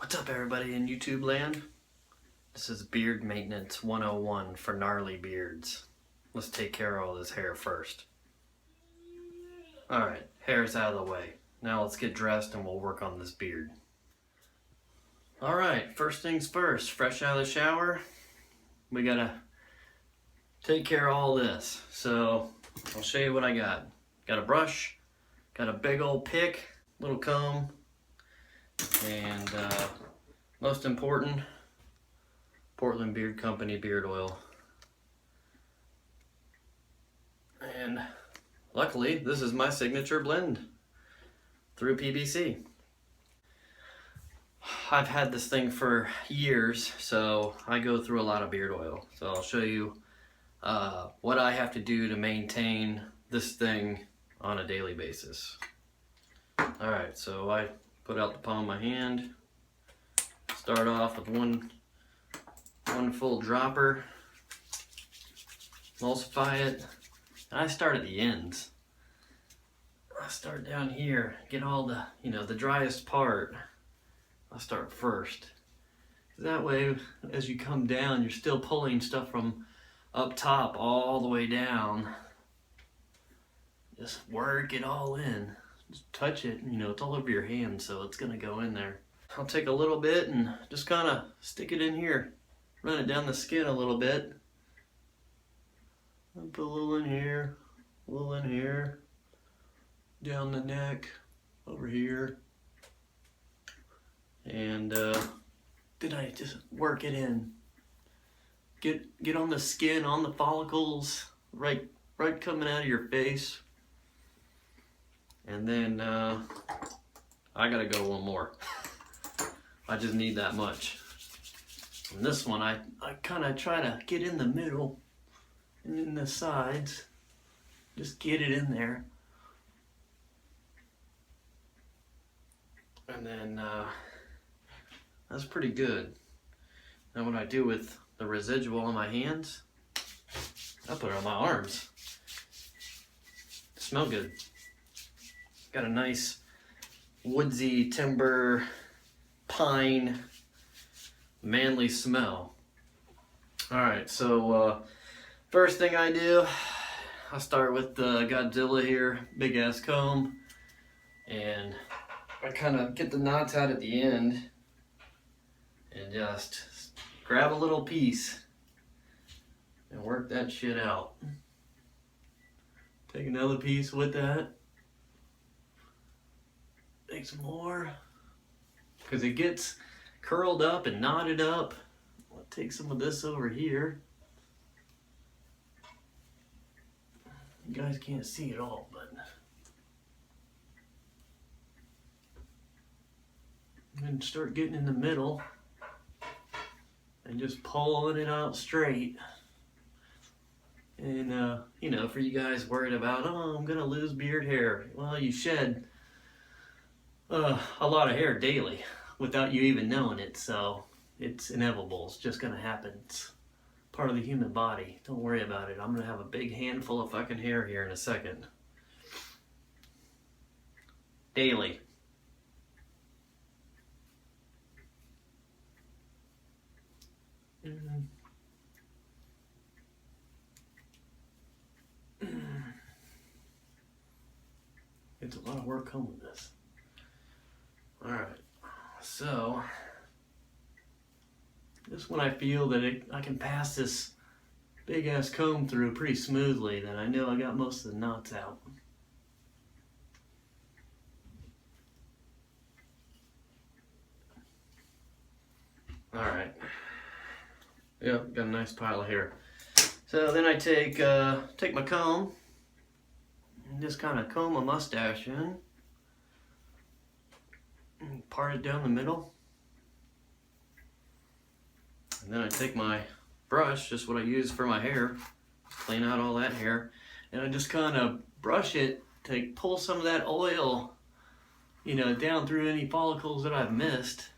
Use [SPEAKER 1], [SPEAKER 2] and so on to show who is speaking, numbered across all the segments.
[SPEAKER 1] What's up, everybody in YouTube land? This is Beard Maintenance 101 for gnarly beards. Let's take care of all this hair first. Alright, hair's out of the way. Now let's get dressed and we'll work on this beard. Alright, first things first, fresh out of the shower, we gotta take care of all this. So, I'll show you what I got. Got a brush, got a big old pick, little comb, and most important, Portland Beard Company beard oil. And luckily, this is my signature blend through PBC. I've had this thing for years, so I go through a lot of beard oil. So I'll show you what I have to do to maintain this thing on a daily basis. Alright, so I put out the palm of my hand, start off with one full dropper, emulsify it. I start at the ends. I start down here, get all the, the driest part. I'll start first. That way, as you come down, you're still pulling stuff from up top all the way down. Just work it all in. Just touch it, it's all over your hand, so it's gonna go in there. I'll take a little bit and just kind of stick it in here. Run it down the skin a little bit. I'll put a little in here, a little in here, down the neck, over here. And then I just work it in. Get on the skin, on the follicles, right coming out of your face. And then I gotta go one more. I just need that much. And this one, I kind of try to get in the middle and in the sides. Just get it in there. And then that's pretty good. Now what I do with the residual on my hands, I put it on my arms. Smell good. Got a nice woodsy timber pine manly smell. Alright, so first thing I do, I start with the Godzilla here, big ass comb, and I kind of get the knots out at the end and just grab a little piece and work that shit out. Take another piece with that. Take some more, because it gets curled up and knotted up. I'll take some of this over here. You guys can't see it all, but and start getting in the middle and just pulling it out straight. And for you guys worried about, oh, I'm gonna lose beard hair. Well, you shed a lot of hair daily without you even knowing it, so it's inevitable. It's just gonna happen. It's part of the human body. Don't worry about it. I'm gonna have a big handful of fucking hair here in a second. Daily. It's a lot of work combing this. Alright, so just when I feel that I can pass this big ass comb through pretty smoothly, then I know I got most of the knots out. Alright. Yep, got a nice pile of hair. So then I take my comb and just kind of comb my mustache in. And part it down the middle. And then I take my brush, just what I use for my hair, clean out all that hair, and I just kind of brush it to pull some of that oil, down through any follicles that I've missed.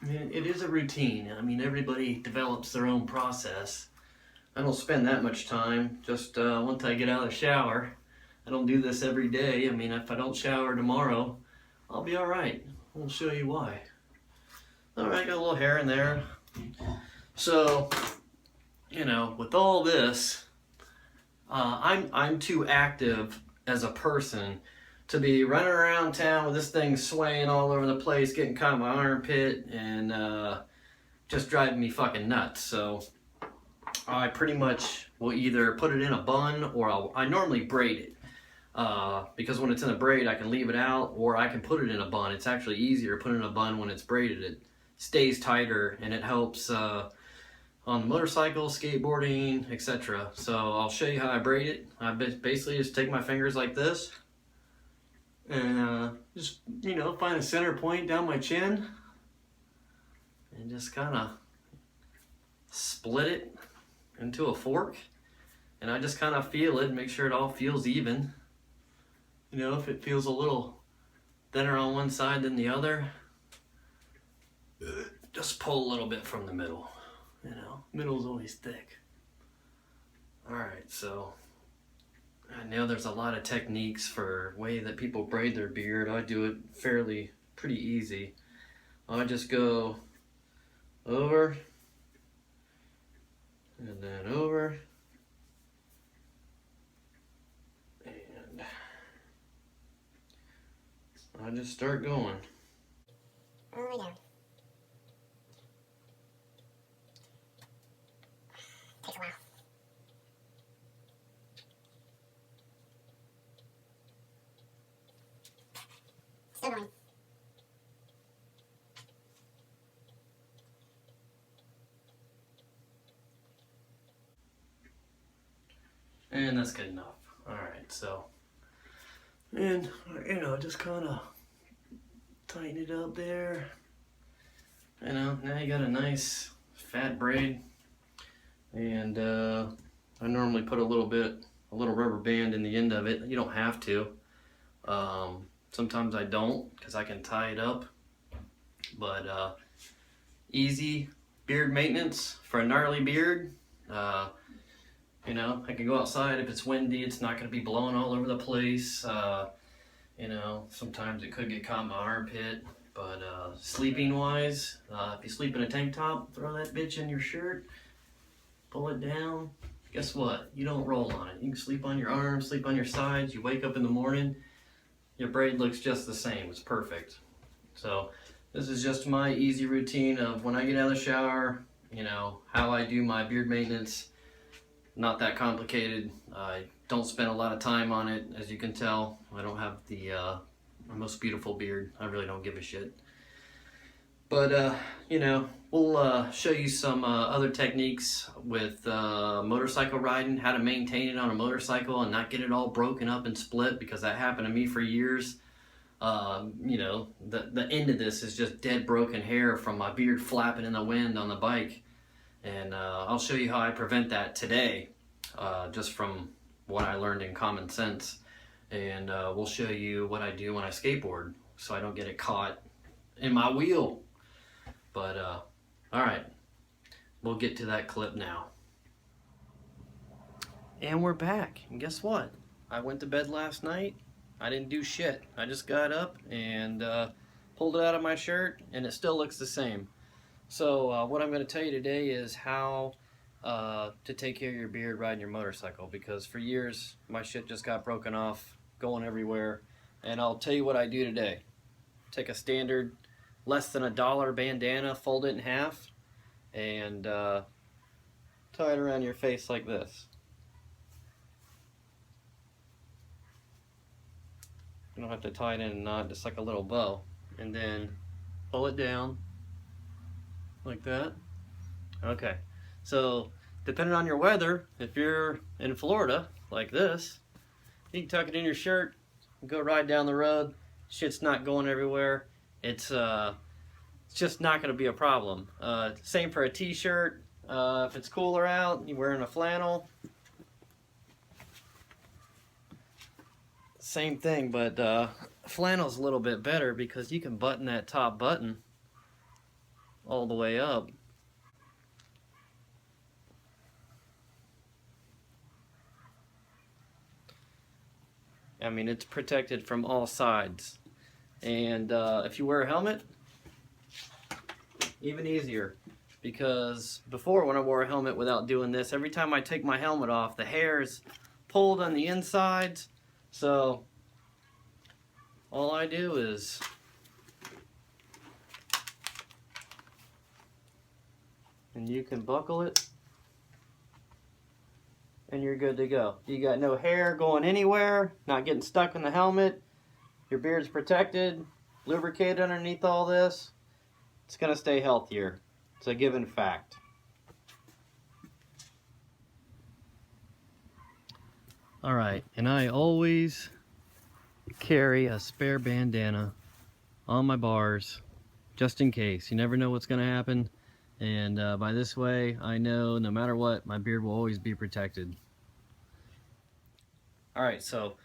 [SPEAKER 1] I mean, it is a routine. I mean, everybody develops their own process. I don't spend that much time. Just once I get out of the shower, I don't do this every day. I mean, if I don't shower tomorrow, I'll be all right. I'll show you why. All right, got a little hair in there. So, you know, with all this, I'm too active as a person to be running around town with this thing swaying all over the place, getting caught in my armpit, and just driving me fucking nuts. So I pretty much will either put it in a bun or I normally braid it. Because when it's in a braid, I can leave it out, or I can put it in a bun. It's actually easier to put it in a bun when it's braided. It stays tighter and it helps on the motorcycle, skateboarding, etc. So I'll show you how I braid it. I basically just take my fingers like this and just, you know, find a center point down my chin and just kind of split it into a fork. And I just kind of feel it, make sure it all feels even. You know, if it feels a little thinner on one side than the other, just pull a little bit from the middle. You know, middle's always thick. Alright, so I know there's a lot of techniques for way that people braid their beard. I do it pretty easy. I just go over and then over and I just start going.
[SPEAKER 2] All the way down. Takes a while. Still going.
[SPEAKER 1] And that's good enough. Alright, so, and, you know, just kind of tighten it up there. You know, now you got a nice fat braid. And I normally put a little rubber band in the end of it. You don't have to. Sometimes I don't, because I can tie it up. But easy beard maintenance for a gnarly beard. You know, I can go outside if it's windy. It's not going to be blowing all over the place. You know, sometimes it could get caught in my armpit. But sleeping wise, if you sleep in a tank top, throw that bitch in your shirt, pull it down. Guess what? You don't roll on it. You can sleep on your arms, sleep on your sides. You wake up in the morning, your braid looks just the same. It's perfect. So this is just my easy routine of when I get out of the shower, you know, how I do my beard maintenance. Not that complicated. I don't spend a lot of time on it, as you can tell. I don't have the most beautiful beard. I really don't give a shit. But, you know, we'll show you some other techniques with motorcycle riding, how to maintain it on a motorcycle and not get it all broken up and split, because that happened to me for years. You know, the end of this is just dead broken hair from my beard flapping in the wind on the bike. And I'll show you how I prevent that today, just from what I learned in common sense. And we'll show you what I do when I skateboard, so I don't get it caught in my wheel. But, alright, we'll get to that clip now. And we're back. And guess what? I went to bed last night. I didn't do shit. I just got up and pulled it out of my shirt, and it still looks the same. So what I'm going to tell you today is how to take care of your beard riding your motorcycle, because for years my shit just got broken off, going everywhere. And I'll tell you what I do today. Take a standard less than $1 bandana, fold it in half, and tie it around your face like this. You don't have to tie it in a knot, just like a little bow. And then pull it down like that. Okay, so depending on your weather, if you're in Florida like this, you can tuck it in your shirt, go ride down the road. Shit's not going everywhere. It's just not going to be a problem. Same for a t-shirt. If it's cooler out, you're wearing a flannel. Same thing, but flannel's a little bit better because you can button that top button all the way up. I mean, it's protected from all sides. And if you wear a helmet, even easier. Because before, when I wore a helmet without doing this, every time I take my helmet off, the hair is pulled on the insides. So all I do is and you can buckle it and you're good to go. You got no hair going anywhere, not getting stuck in the helmet. Your beard's protected, lubricated underneath all this. It's gonna stay healthier. It's a given fact. All right, and I always carry a spare bandana on my bars just in case. You never know what's gonna happen. And by this way, I know no matter what, my beard will always be protected. All right, so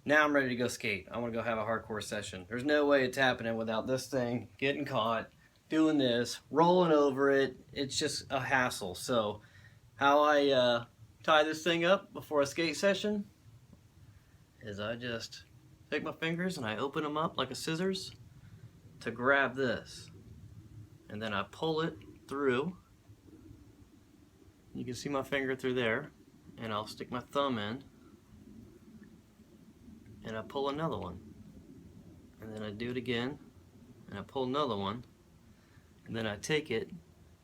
[SPEAKER 1] now I'm ready to go skate. I want to go have a hardcore session. There's no way it's happening without this thing getting caught, doing this, rolling over it. It's just a hassle. So how I tie this thing up before a skate session is I just take my fingers and I open them up like a scissors to grab this. And then I pull it through. You can see my finger through there. And I'll stick my thumb in. And I pull another one. And then I do it again. And I pull another one. And then I take it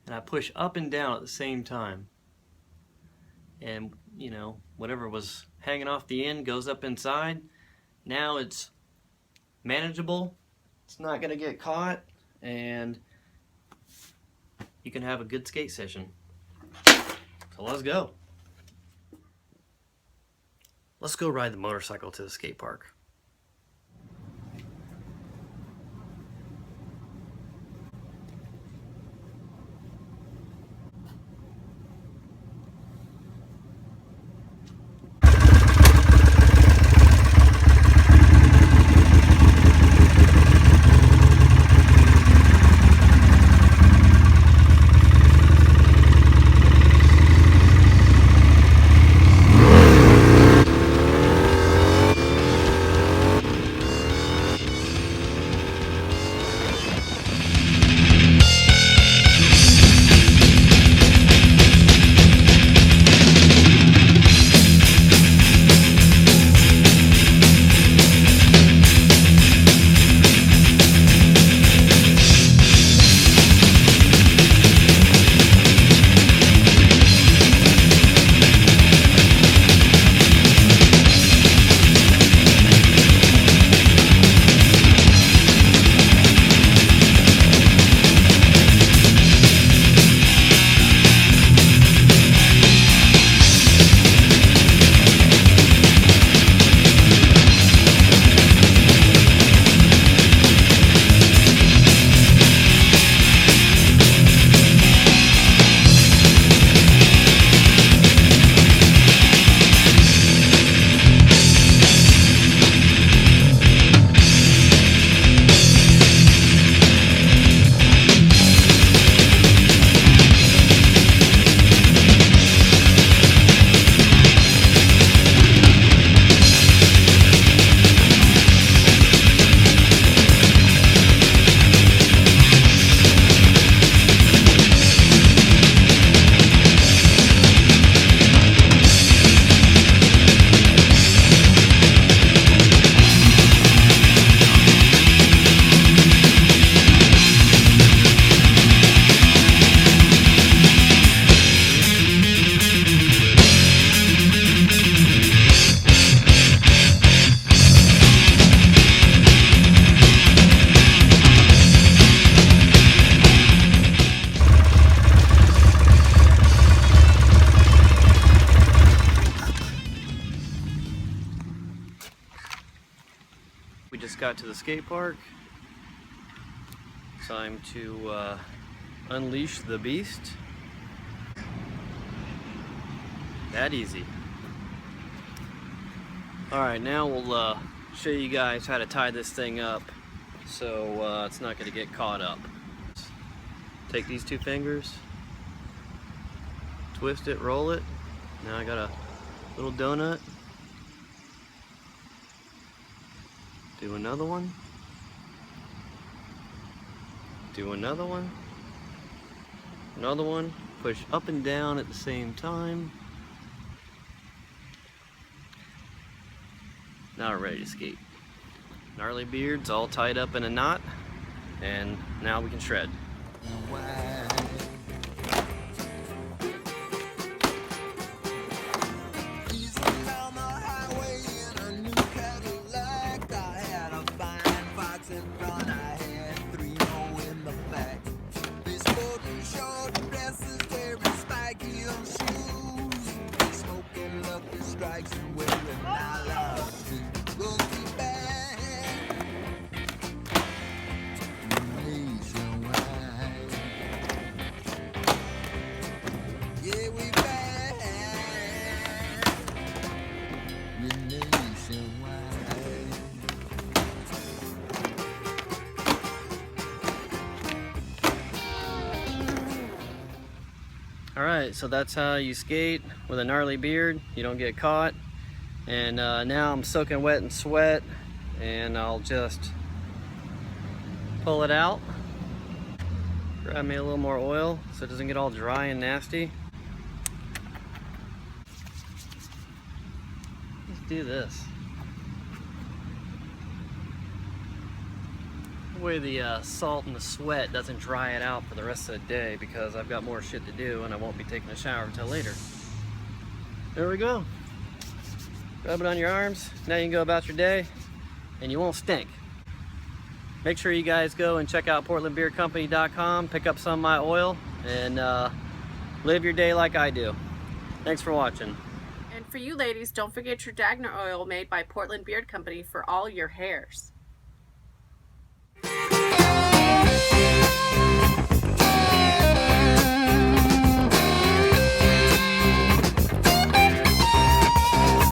[SPEAKER 1] and I push up and down at the same time. And, you know, whatever was hanging off the end goes up inside. Now it's manageable. It's not going to get caught. And you can have a good skate session. So let's go. Let's go ride the motorcycle to the skate park. We just got to the skate park. Time to unleash the beast. That easy. Alright, now we'll show you guys how to tie this thing up so it's not going to get caught up. Take these two fingers, twist it, roll it. Now I got a little donut. Do another one. Do another one. Another one. Push up and down at the same time. Now we're ready to skate. Gnarly beards all tied up in a knot, and now we can shred. Alright, so that's how you skate with a gnarly beard. You don't get caught. And now I'm soaking wet in sweat, and I'll just pull it out. Grab me a little more oil so it doesn't get all dry and nasty. Let's do this. That way the salt and the sweat doesn't dry it out for the rest of the day, because I've got more shit to do and I won't be taking a shower until later. There we go. Rub it on your arms. Now you can go about your day and you won't stink. Make sure you guys go and check out portlandbeardcompany.com, pick up some of my oil, and live your day like I do. Thanks for watching.
[SPEAKER 3] And for you ladies, don't forget your Dagner oil made by Portland Beard Company for all your hairs.